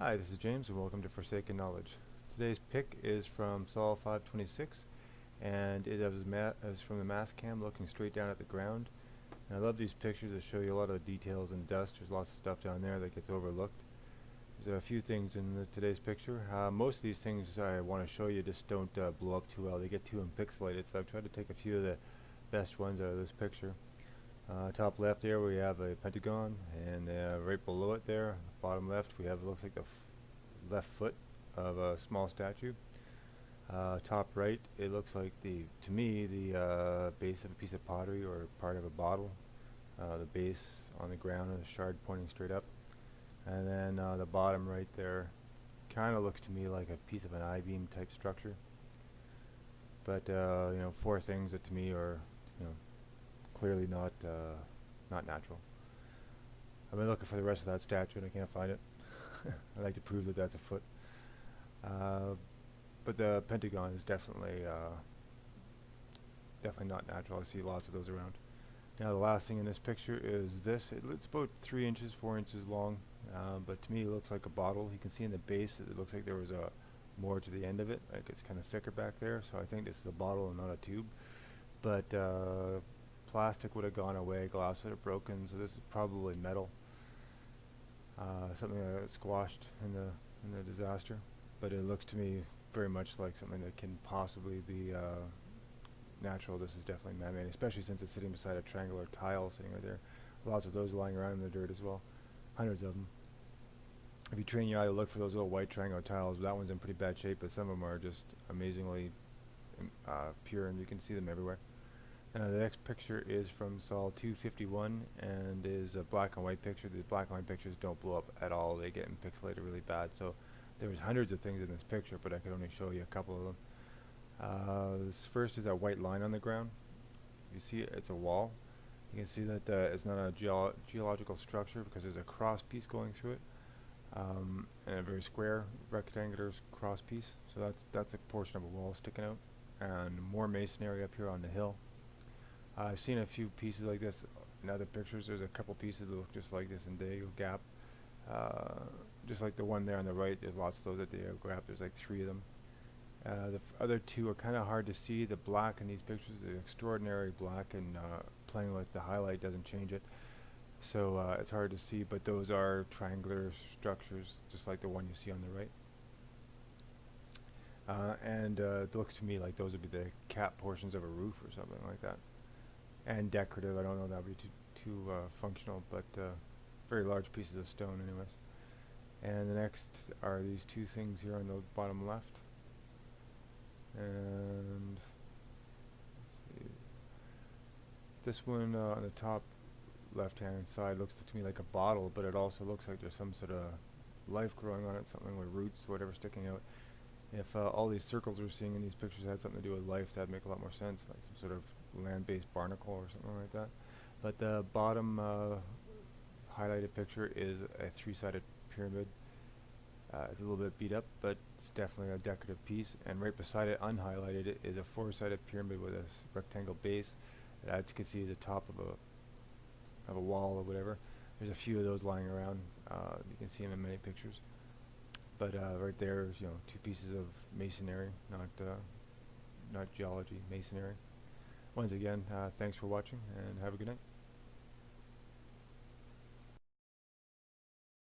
Hi, this is James and welcome to Forsaken Knowledge. Today's pick is from Sol 526 and it is from the mass cam looking straight down at the ground. And I love these pictures that show you a lot of details and dust. There's lots of stuff down there that gets overlooked. There's a few things in today's picture. Most of these things I want to show you just don't blow up too well. They get too unpixelated, so I've tried to take a few of the best ones out of this picture. Top left there we have a pentagon, and right below it there, bottom left, we have, it looks like the left foot of a small statue. Top right, it looks like to me, the base of a piece of pottery or part of a bottle. The base on the ground and a shard pointing straight up. And then the bottom right there kind of looks to me like a piece of an I-beam type structure. But four things that to me are, clearly not natural. I've been looking for the rest of that statue and I can't find it. I like to prove that that's a foot. But the pentagon is definitely not natural. I see lots of those around. Now the last thing in this picture is this. It's about 3 inches, 4 inches long, but to me it looks like a bottle. You can see in the base it looks like there was more to the end of it, like it's kind of thicker back there, so I think this is a bottle and not a tube. But plastic would have gone away, glass would have broken, so this is probably metal. Something that squashed in the disaster, but it looks to me very much like something that can possibly be natural. This is definitely man-made, especially since it's sitting beside a triangular tile sitting right there. Lots of those lying around in the dirt as well, hundreds of them. If you train your eye to look for those little white triangular tiles, that one's in pretty bad shape, but some of them are just amazingly pure, and you can see them everywhere. The next picture is from Sol 251 and is a black and white picture. The black and white pictures don't blow up at all. They get pixelated really bad. So there's hundreds of things in this picture, but I could only show you a couple of them. This first is a white line on the ground. You see it's a wall. You can see that it's not a geological structure because there's a cross piece going through it, and a very square rectangular cross piece. So that's a portion of a wall sticking out, and more masonry up here on the hill. I've seen a few pieces like this in other pictures. There's a couple pieces that look just like this in Diego Gap. Just like the one there on the right, there's lots of those at Diego Gap. There's like 3 of them. The other 2 are kind of hard to see. The black in these pictures is extraordinary black, and playing with the highlight doesn't change it. So it's hard to see, but those are triangular structures, just like the one you see on the right. It looks to me like those would be the cap portions of a roof or something like that. And decorative, I don't know, that would be too functional, but very large pieces of stone anyways. And the next are these 2 things here on the bottom left. And let's see. This one on the top left hand side looks to me like a bottle, but it also looks like there's some sort of life growing on it, something with roots, whatever, sticking out. If all these circles we're seeing in these pictures had something to do with life, that'd make a lot more sense, like some sort of land-based barnacle or something like that. But the bottom highlighted picture is a 3-sided pyramid. It's a little bit beat up, but it's definitely a decorative piece. And right beside it, unhighlighted, is a 4-sided pyramid with a rectangle base that I can see is the top of a wall or whatever. There's a few of those lying around. You can see them in many pictures. But right there is 2 pieces of masonry, not geology, masonry. Once again, thanks for watching and have a good night.